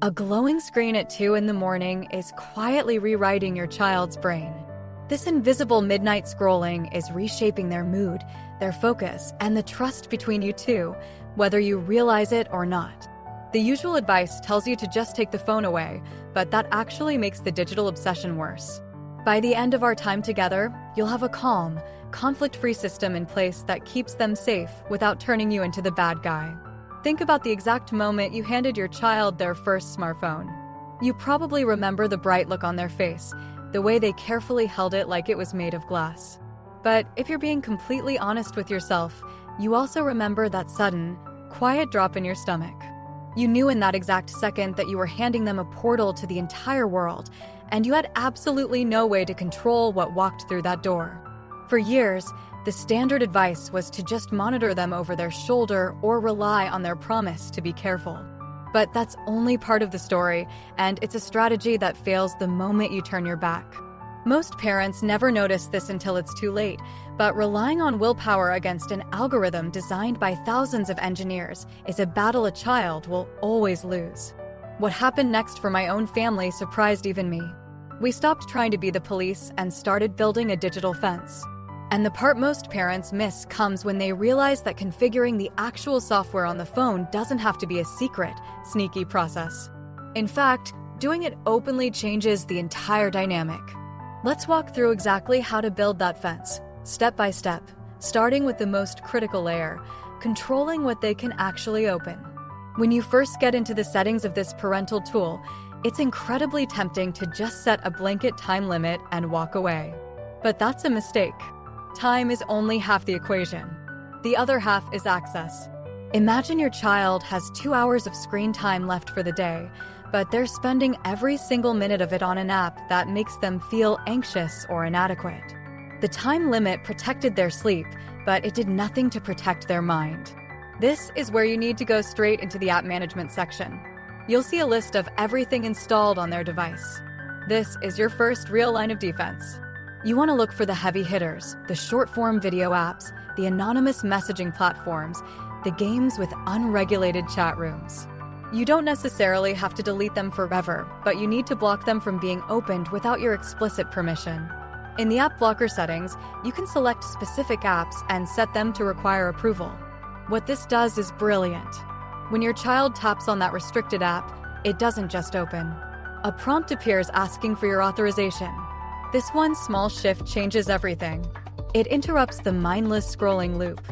A glowing screen at 2 in the morning is quietly rewriting your child's brain. This invisible midnight scrolling is reshaping their mood, their focus, and the trust between you two, whether you realize it or not. The usual advice tells you to just take the phone away, but that actually makes the digital obsession worse. By the end of our time together, you'll have a calm, conflict-free system in place that keeps them safe without turning you into the bad guy. Think about the exact moment you handed your child their first smartphone. You probably remember the bright look on their face, the way they carefully held it like it was made of glass. But if you're being completely honest with yourself, you also remember that sudden, quiet drop in your stomach. You knew in that exact second that you were handing them a portal to the entire world, and you had absolutely no way to control what walked through that door. For years, the standard advice was to just monitor them over their shoulder or rely on their promise to be careful. But that's only part of the story, and it's a strategy that fails the moment you turn your back. Most parents never notice this until it's too late, but relying on willpower against an algorithm designed by thousands of engineers is a battle a child will always lose. What happened next for my own family surprised even me. We stopped trying to be the police and started building a digital fence. And the part most parents miss comes when they realize that configuring the actual software on the phone doesn't have to be a secret, sneaky process. In fact, doing it openly changes the entire dynamic. Let's walk through exactly how to build that fence, step by step, starting with the most critical layer, controlling what they can actually open. When you first get into the settings of this parental tool, it's incredibly tempting to just set a blanket time limit and walk away. But that's a mistake. Time is only half the equation. The other half is access. Imagine your child has 2 hours of screen time left for the day, but they're spending every single minute of it on an app that makes them feel anxious or inadequate. The time limit protected their sleep, but it did nothing to protect their mind. This is where you need to go straight into the app management section. You'll see a list of everything installed on their device. This is your first real line of defense. You want to look for the heavy hitters, the short-form video apps, the anonymous messaging platforms, the games with unregulated chat rooms. You don't necessarily have to delete them forever, but you need to block them from being opened without your explicit permission. In the app blocker settings, you can select specific apps and set them to require approval. What this does is brilliant. When your child taps on that restricted app, it doesn't just open. A prompt appears asking for your authorization. This one small shift changes everything. It interrupts the mindless scrolling loop.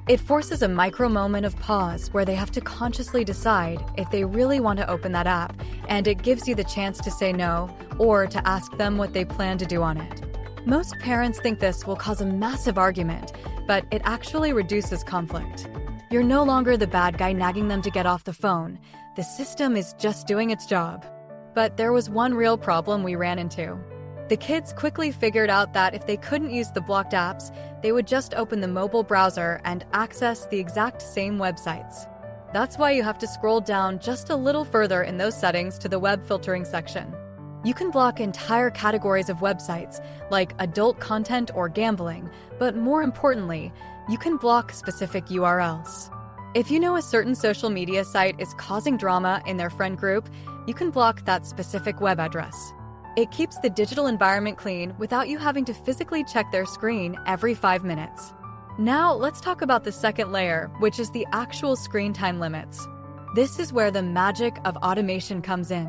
It forces a micro moment of pause where they have to consciously decide if they really want to open that app, and it gives you the chance to say no or to ask them what they plan to do on it. Most parents think this will cause a massive argument, but it actually reduces conflict. You're no longer the bad guy nagging them to get off the phone. The system is just doing its job. But there was one real problem we ran into. The kids quickly figured out that if they couldn't use the blocked apps, they would just open the mobile browser and access the exact same websites. That's why you have to scroll down just a little further in those settings to the web filtering section. You can block entire categories of websites, like adult content or gambling, but more importantly, you can block specific URLs. If you know a certain social media site is causing drama in their friend group, you can block that specific web address. It keeps the digital environment clean without you having to physically check their screen every 5 minutes. Now, let's talk about the second layer, which is the actual screen time limits. This is where the magic of automation comes in.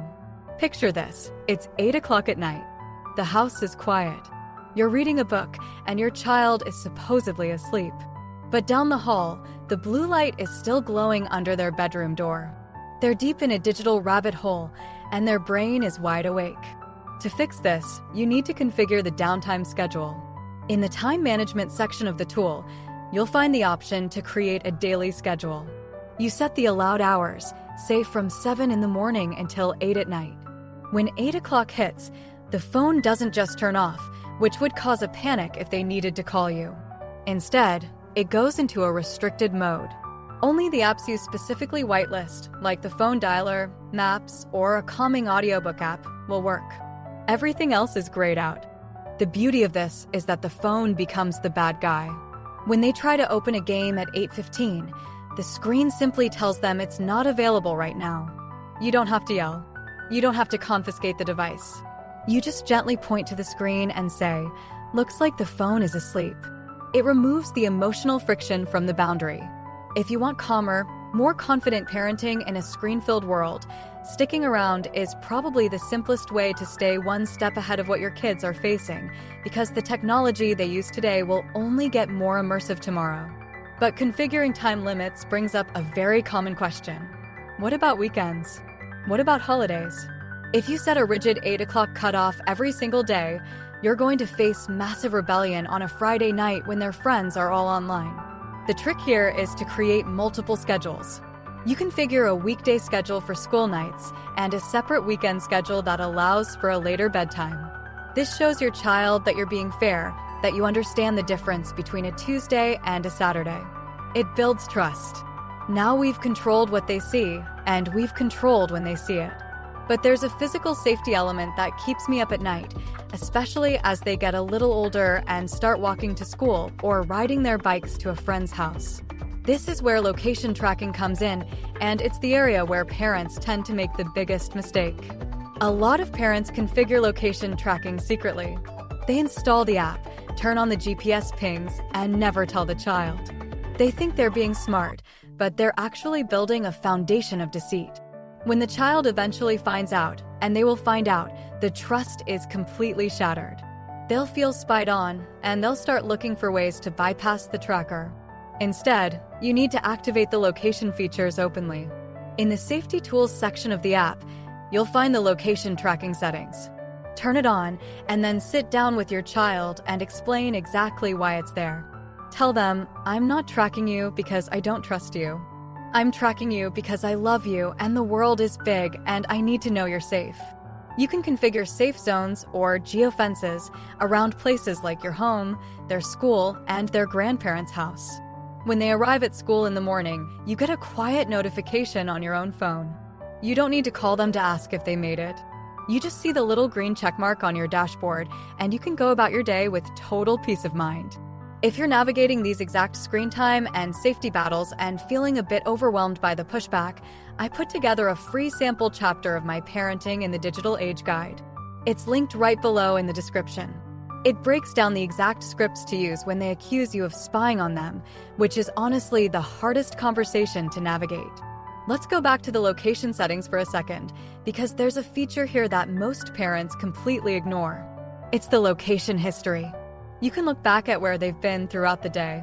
Picture this. It's 8 o'clock at night. The house is quiet. You're reading a book, and your child is supposedly asleep. But down the hall, the blue light is still glowing under their bedroom door. They're deep in a digital rabbit hole, and their brain is wide awake. To fix this, you need to configure the downtime schedule. In the time management section of the tool, you'll find the option to create a daily schedule. You set the allowed hours, say from 7 in the morning until 8 at night. When 8 o'clock hits, the phone doesn't just turn off, which would cause a panic if they needed to call you. Instead, it goes into a restricted mode. Only the apps you specifically whitelist, like the phone dialer, maps, or a calming audiobook app, will work. Everything else is grayed out. The beauty of this is that the phone becomes the bad guy. When they try to open a game at 8:15, the screen simply tells them it's not available right now. You don't have to yell. You don't have to confiscate the device. You just gently point to the screen and say, "Looks like the phone is asleep." It removes the emotional friction from the boundary. If you want calmer, more confident parenting in a screen-filled world, sticking around is probably the simplest way to stay one step ahead of what your kids are facing, because the technology they use today will only get more immersive tomorrow. But configuring time limits brings up a very common question. What about weekends? What about holidays? If you set a rigid 8 o'clock cutoff every single day, you're going to face massive rebellion on a Friday night when their friends are all online. The trick here is to create multiple schedules. You can configure a weekday schedule for school nights and a separate weekend schedule that allows for a later bedtime. This shows your child that you're being fair, that you understand the difference between a Tuesday and a Saturday. It builds trust. Now we've controlled what they see, and we've controlled when they see it. But there's a physical safety element that keeps me up at night, especially as they get a little older and start walking to school or riding their bikes to a friend's house. This is where location tracking comes in, and it's the area where parents tend to make the biggest mistake. A lot of parents configure location tracking secretly. They install the app, turn on the GPS pings, and never tell the child. They think they're being smart, but they're actually building a foundation of deceit. When the child eventually finds out, and they will find out, the trust is completely shattered. They'll feel spied on, and they'll start looking for ways to bypass the tracker. Instead, you need to activate the location features openly. In the Safety Tools section of the app, you'll find the location tracking settings. Turn it on, and then sit down with your child and explain exactly why it's there. Tell them, "I'm not tracking you because I don't trust you. I'm tracking you because I love you and the world is big and I need to know you're safe." You can configure safe zones or geofences around places like your home, their school, and their grandparents' house. When they arrive at school in the morning, you get a quiet notification on your own phone. You don't need to call them to ask if they made it. You just see the little green checkmark on your dashboard, and you can go about your day with total peace of mind. If you're navigating these exact screen time and safety battles and feeling a bit overwhelmed by the pushback, I put together a free sample chapter of my Parenting in the Digital Age guide. It's linked right below in the description. It breaks down the exact scripts to use when they accuse you of spying on them, which is honestly the hardest conversation to navigate. Let's go back to the location settings for a second, because there's a feature here that most parents completely ignore. It's the location history. You can look back at where they've been throughout the day.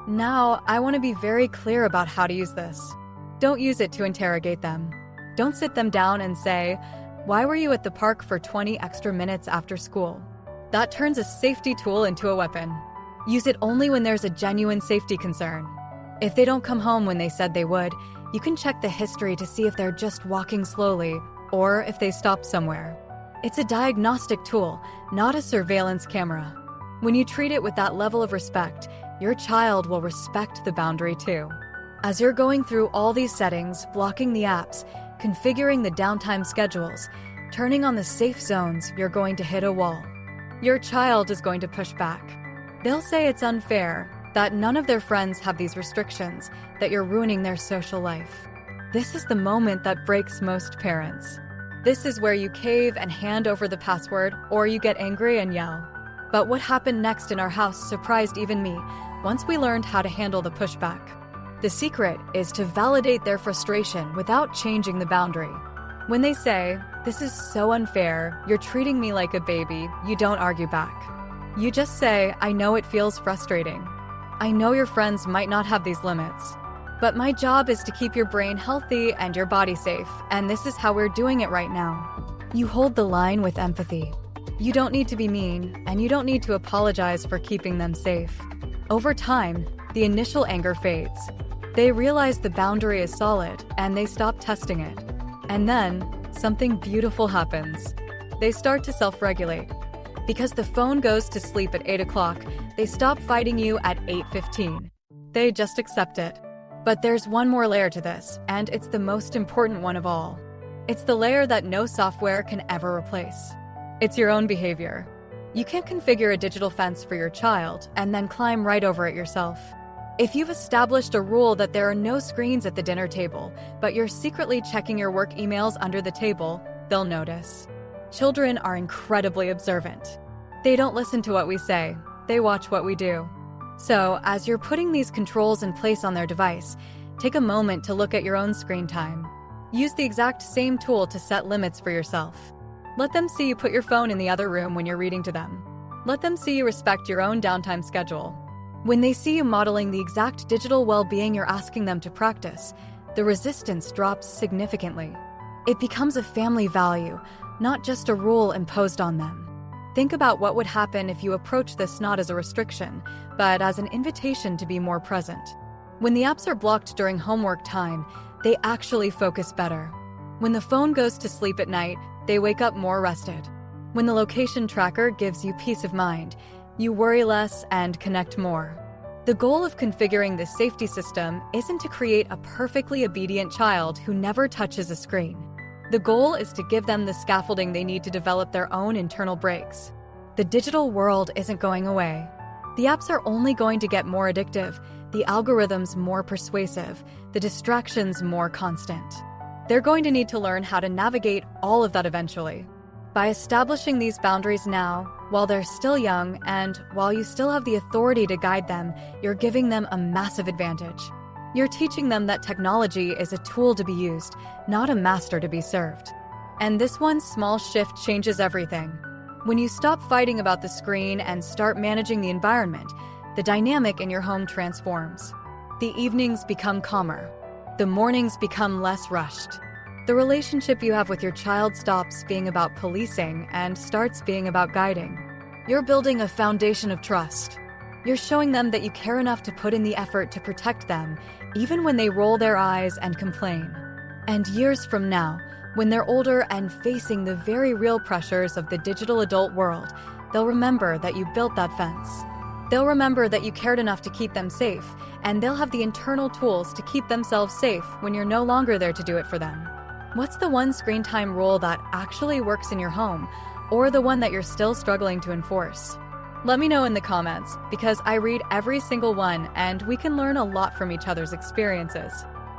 Now, I want to be very clear about how to use this. Don't use it to interrogate them. Don't sit them down and say, "Why were you at the park for 20 extra minutes after school?" That turns a safety tool into a weapon. Use it only when there's a genuine safety concern. If they don't come home when they said they would, you can check the history to see if they're just walking slowly or if they stopped somewhere. It's a diagnostic tool, not a surveillance camera. When you treat it with that level of respect, your child will respect the boundary too. As you're going through all these settings, blocking the apps, configuring the downtime schedules, turning on the safe zones, you're going to hit a wall. Your child is going to push back. They'll say it's unfair, that none of their friends have these restrictions, that you're ruining their social life. This is the moment that breaks most parents. This is where you cave and hand over the password, or you get angry and yell. But what happened next in our house surprised even me once we learned how to handle the pushback. The secret is to validate their frustration without changing the boundary. When they say, "This is so unfair, you're treating me like a baby," you don't argue back. You just say, "I know it feels frustrating. I know your friends might not have these limits. But my job is to keep your brain healthy and your body safe, and this is how we're doing it right now." You hold the line with empathy. You don't need to be mean, and you don't need to apologize for keeping them safe. Over time, the initial anger fades. They realize the boundary is solid, and they stop testing it. And then, something beautiful happens. They start to self-regulate. Because the phone goes to sleep at 8 o'clock, they stop fighting you at 8:15. They just accept it. But there's one more layer to this, and it's the most important one of all. It's the layer that no software can ever replace. It's your own behavior. You can't configure a digital fence for your child and then climb right over it yourself. If you've established a rule that there are no screens at the dinner table, but you're secretly checking your work emails under the table, they'll notice. Children are incredibly observant. They don't listen to what we say, they watch what we do. So, as you're putting these controls in place on their device, take a moment to look at your own screen time. Use the exact same tool to set limits for yourself. Let them see you put your phone in the other room when you're reading to them. Let them see you respect your own downtime schedule. When they see you modeling the exact digital well-being you're asking them to practice, the resistance drops significantly. It becomes a family value, not just a rule imposed on them. Think about what would happen if you approach this not as a restriction, but as an invitation to be more present. When the apps are blocked during homework time, they actually focus better. When the phone goes to sleep at night, they wake up more rested. When the location tracker gives you peace of mind, you worry less and connect more. The goal of configuring this safety system isn't to create a perfectly obedient child who never touches a screen. The goal is to give them the scaffolding they need to develop their own internal brakes. The digital world isn't going away. The apps are only going to get more addictive, the algorithms more persuasive, the distractions more constant. They're going to need to learn how to navigate all of that eventually. By establishing these boundaries now, while they're still young and while you still have the authority to guide them, you're giving them a massive advantage. You're teaching them that technology is a tool to be used, not a master to be served. And this one small shift changes everything. When you stop fighting about the screen and start managing the environment, the dynamic in your home transforms. The evenings become calmer. The mornings become less rushed. The relationship you have with your child stops being about policing and starts being about guiding. You're building a foundation of trust. You're showing them that you care enough to put in the effort to protect them, even when they roll their eyes and complain. And years from now, when they're older and facing the very real pressures of the digital adult world, they'll remember that you built that fence. They'll remember that you cared enough to keep them safe, and they'll have the internal tools to keep themselves safe when you're no longer there to do it for them. What's the one screen time rule that actually works in your home, or the one that you're still struggling to enforce? Let me know in the comments, because I read every single one and we can learn a lot from each other's experiences.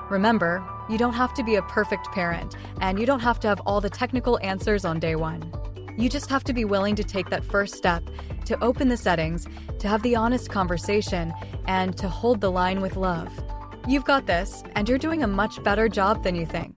Remember, you don't have to be a perfect parent, and you don't have to have all the technical answers on day one. You just have to be willing to take that first step, to open the settings, to have the honest conversation, and to hold the line with love. You've got this, and you're doing a much better job than you think.